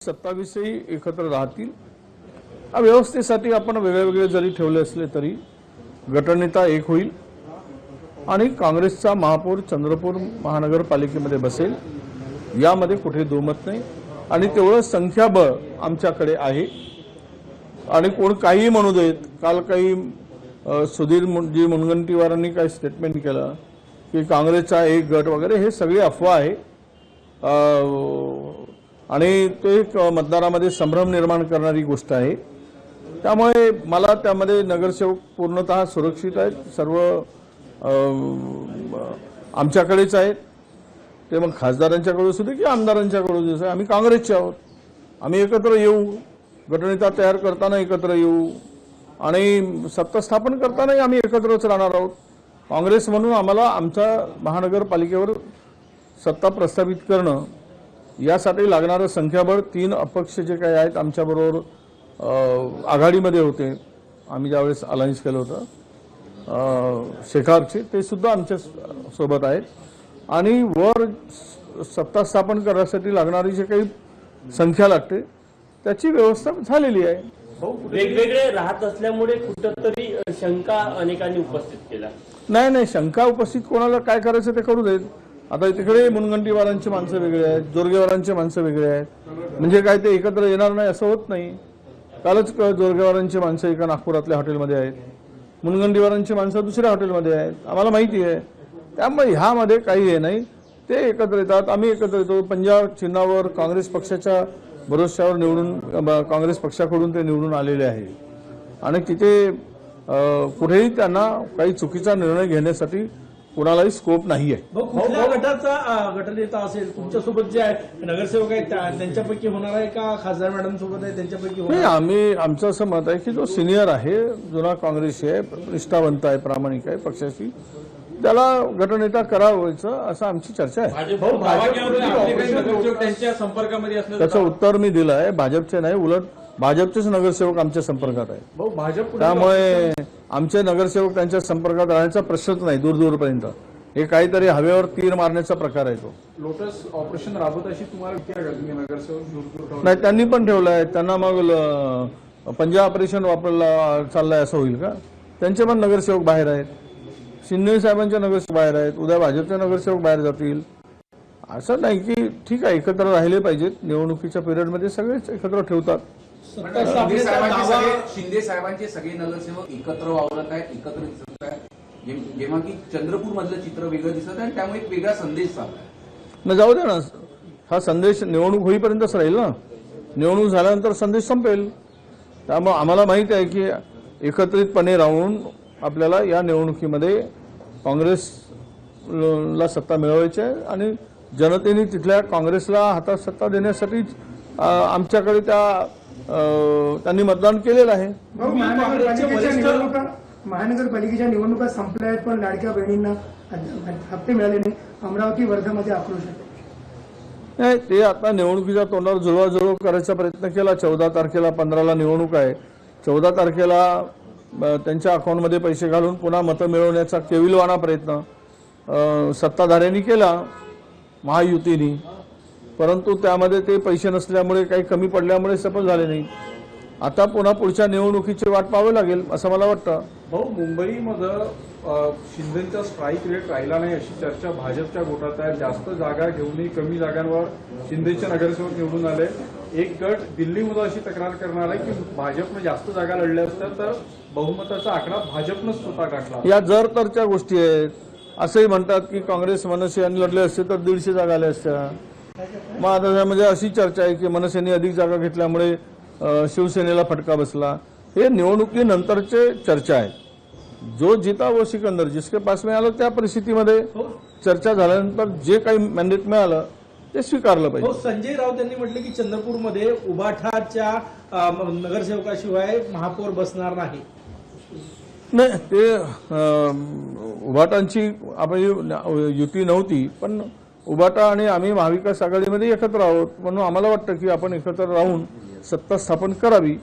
27ही एकत्र राहतील। व्यवस्थेसाठी आपण वेगवेगळे जरी ठेवले असले तरी गटनेता एक होईल आणि काँग्रेसचा महापौर चंद्रपूर महानगरपालिकेमध्ये बसेल, यामध्ये कुठे दोमत नाही। आणि तेवढं संख्याबळ आमच्याकडे आहे आणि कोण काही म्हणू देत। काल काही सुधीर मुनगंटीवारांनी काही स्टेटमेंट केलं की काँग्रेसचा एक गट वगैरे, हे सगळी अफवा आहे आणि तो एक मतदारामध्ये संभ्रम निर्माण करणारी गोष्ट आहे। त्यामुळे मला त्यामध्ये नगरसेवक पूर्णतः सुरक्षित आहेत, सर्व आमच्याकडेच आहेत। ते मग खासदारांच्याकडून सुद्धा की आमदारांच्याकडून असं आम्ही काँग्रेसचे आहोत, आम्ही एकत्र येऊ, गटनेता तयार करताना एकत्र येऊ आणि सत्ता स्थापन करतानाही आम्ही एकत्रच राहणार आहोत। काँग्रेस म्हणून आम्हाला आमच्या महानगरपालिकेवर सत्ता प्रस्थापित करणं, यासाठी लागणारं संख्याबळ 3 अपक्ष जे काही आहेत आमच्याबरोबर आघाडीमध्ये होते, आम्ही ज्यावेळेस अलायन्स केलं होतं शेखारचे, ते सुद्धा आमच्या सोबत आहेत आणि वर सत्ता स्थापन करण्यासाठी लागणारी जे काही संख्या लागते त्याची व्यवस्था झालेली आहे। वेगवेगळे राहत असल्यामुळे कुठंतरी शंका अनेकांनी उपस्थित केला। नाही, शंका उपस्थित कोणाला काय करायचं ते करू देत। आता तिकडे मुनगंटीवारांची माणसं वेगळे आहेत, जोरगेवारांची माणसं वेगळे आहेत, म्हणजे काय ते एकत्र येणार नाही असं होत नाही। कालच जोरगेवारांची माणसं एका नागपुरातल्या हॉटेलमध्ये आहेत, मुनगंटीवारांची माणसं दुसऱ्या हॉटेलमध्ये आहेत, आम्हाला माहिती आहे। त्यामुळे ह्यामध्ये काही हे नाही, ते एकत्र येतात, आम्ही एकत्र येतो। पंजाब चिन्हावर काँग्रेस पक्षाच्या भरोश्यावर निवडून, काँग्रेस पक्षाकडून ते निवडून आलेले आहे आणि तिथे कुठेही त्यांना काही चुकीचा निर्णय घेण्यासाठी कोणालाही स्कोप नाही आहे। कुठल्या गटाचा गटनेता असेल तुमच्यासोबत जे आहे नगरसेवक आहेत त्यांच्यापैकी होणार आहे का खासदार मॅडम सोबत आहे त्यांच्यापैकी होणार? नाही, आमचं असं मत आहे की जो सिनियर आहे, जुना काँग्रेसी आहे, निष्ठावंत आहे, प्रामाणिक आहे पक्षाशी, त्याला गटनेता करावायचं असं आमची चर्चा आहे। त्यांच्या संपर्कामध्ये असलं त्याचं उत्तर मी दिलं आहे, भाजपचे नाही, उलट भाजपचेच नगरसेवक आमच्या संपर्कात आहे। त्यामुळे आमचे नगरसेवक त्यांच्या संपर्कात राहण्याचा प्रश्नच नाही दूरपर्यंत। हे काहीतरी हवेवर तीर मारण्याचा प्रकार आहे तो। लोटस ऑपरेशन राबवत अशी तुम्हाला भीती आहे का? तुम्ही नगरसेवक दूर नाही, त्यांनी पण ठेवलं आहे, त्यांना मग पंजाब ऑपरेशन वापरला चाललंय असं होईल का? त्यांचे पण नगरसेवक बाहेर आहेत, शिंदे साहेबांचे नगरसेवक बाहेर आहेत, उद्या भाजपचे नगरसेवक बाहेर जातील। असं नाही की ठीक आहे एकत्र राहिले पाहिजेत, निवडणुकीच्या पिरियडमध्ये सगळेच एकत्र ठेवतात। शिंदे साहेबांचे सगळे नगरसेवक एकत्र वावरत आहेत, एकत्र दिसत आहे, जेव्हा की चंद्रपूर मधलं चित्र वेगळं दिसत आहे आणि त्यामुळे एक वेगळा संदेश चालला। जाऊ दे ना, हा संदेश निवडणूक होईपर्यंतच राहील ना, निवडणूक झाल्यानंतर संदेश संपेल। त्यामुळे आम्हाला माहिती आहे की एकत्रितपणे राहून आपल्याला या निवडणुकीमध्ये काँग्रेसला सत्ता मिळवायची आहे आणि जनतेने तिथल्या काँग्रेसला हातात सत्ता देण्यासाठी आमच्याकडे त्यांनी मतदान केलेलं आहे। महानगरपालिकेच्या निवडणुका संपल्या आहेत पण लाडक्या बहिणींना हप्ते मिळाले नाही, अमरावती वर्ध्यामध्ये आक्रोश आहे। नाही, ते आता निवडणुकीच्या तोंडावर जुळवाजुळव करायचा प्रयत्न केला। 14 तारखेला 15ला निवडणूक आहे, 14 तारखेला त्यांच्या अकाउंटमध्ये पैसे घालून पुन्हा मतं मिळवण्याचा केविलवाणा प्रयत्न सत्ताधाऱ्यांनी केला महायुतीने, परंतु त्यामध्ये ते पैसे नसल्यामुळे काही कमी पडल्यामुळे सफल झाले नाही। आता पुन्हा पुढच्या निवडणुकीची वाट पाहावी लागेल असं मला वाटतं। मुंबईमध्ये शिंदेचा स्ट्राईक रेट राहिला नाही अशी चर्चा भाजपच्या गोटात आहे। जास्त जागा घेऊनही कमी जागांवर शिंदेचे नगरसेवक निवडून आले। एक गट दिल्लीमध्ये अशी तक्रार करणार आहे की भाजपने जास्त जागा लढल्या असत्या तर बहुमताचा आकडा भाजपनं स्वतः गाठला। या जर तरच्या गोष्टी आहेत। असंही म्हणतात की काँग्रेस मनसेने लढले असते तर 150 जागा आल्या असत्या। मग आता त्यामध्ये अशी चर्चा आहे की मनसेने अधिक जागा घेतल्यामुळे शिवसेनेला फटका बसला। हे निवडणुकीनंतरचे चर्चा आहे। जो जीता वो सिकंदर, जिसके पास में आलं त्या परिस्थितीमध्ये चर्चा झाल्यानंतर जे काही मॅन्डेट मिळालं ते स्वीकारलं पाहिजे। संजय राऊत यांनी म्हटले की चंद्रपूरमध्ये उबाठाच्या नगरसेवकाशिवाय महापौर बसणार नाही। नाही, ते उबाटांची आपली युती नव्हती, पण उबाटा आणि आम्ही महाविकास आघाडीमध्ये एकत्र आहोत म्हणून आम्हाला वाटतं की आपण एकत्र राहून सत्ता स्थापन करावी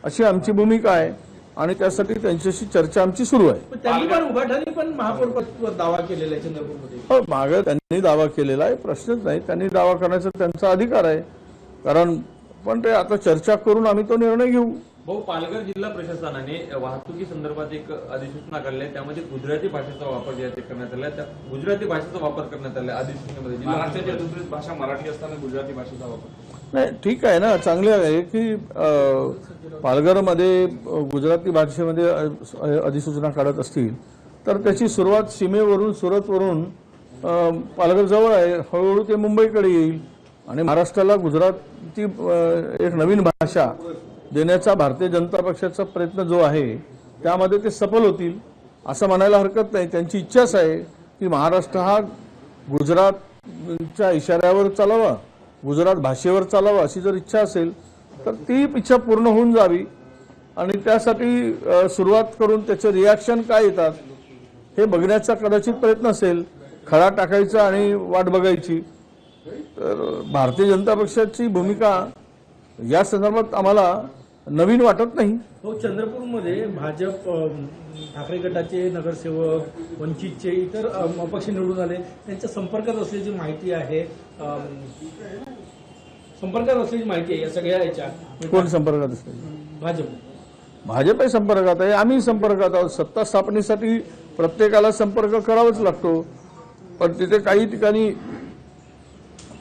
अशी आमची भूमिका आहे आणि त्यासाठी त्यांच्याशी चर्चा आमची सुरू आहे। त्यांनी पण उबाठाने पण महापौर दावा केलेला आहे चंद्रपूरमध्ये। हो, मागे त्यांनी दावा केलेला आहे, प्रश्नच नाही, त्यांनी दावा करण्याचा त्यांचा अधिकार आहे। कारण पण ते आता चर्चा करून आम्ही तो निर्णय घेऊ. भाऊ, पालघर जिल्हा प्रशासनाने वाहतुकी संदर्भात एक अधिसूचना काढली आहे. त्यामध्ये गुजराती भाषेचा वापर जे आहे ते करण्यात आला आहे. त्या गुजराती भाषेचा वापर करण्यात आला आहे अधिसूचनेमध्ये. महाराष्ट्राची अधिकृत भाषा मराठी असताना गुजराती भाषेचा वापर. नाही, ठीक आहे ना, चांगले आहे की पालघरमध्ये गुजराती भाषेमध्ये अधिसूचना काढत असतील तर त्याची सुरुवात सीमेवरून, सुरतवरून, पालघर जवळ आहे, हळूहळू ते मुंबईकडे येईल आणि महाराष्ट्राला गुजराती एक नवीन भाषा देण्याचा भारतीय जनता पक्षाचा प्रयत्न जो आहे त्यामध्ये ते सफल होतील असं म्हणायला हरकत नाही. त्यांची इच्छाच आहे की महाराष्ट्र हा गुजरातच्या इशाऱ्यावर चालावा, गुजरात भाषेवर चालावा, अशी जर इच्छा असेल तर ती इच्छा पूर्ण होऊन जावी आणि त्यासाठी सुरुवात करून त्याचे रिॲक्शन काय येतात हे बघण्याचा कदाचित प्रयत्न असेल. खडा टाकायचा आणि वाट बघायची. तर भारतीय जनता पक्षाची भूमिका या संदर्भात आम्हाला नवीन वाटत नाही. हो, चंद्रपूरमध्ये भाजप ठाकरे गटाचे नगरसेवक, वंचितचे इतर अपक्ष निवडून आले, त्यांच्या संपर्कात असल्याची माहिती आहे. या सगळ्या याच्या कोण संपर्कात असते? भाजप संपर्कात आहे, आम्ही संपर्कात आहोत. सत्ता स्थापनेसाठी प्रत्येकाला संपर्क करावाच लागतो, पण तिथे काही ठिकाणी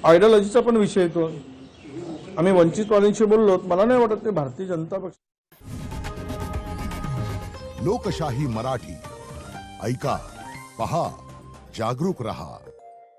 आयडियोलॉजीचा पण विषय येतो. आम्ही वंचितवाद्यांशी बोललो, मला नाही वाटत ते भारतीय जनता पक्ष. लोकशाही मराठी ऐका, पहा, जागरूक रहा.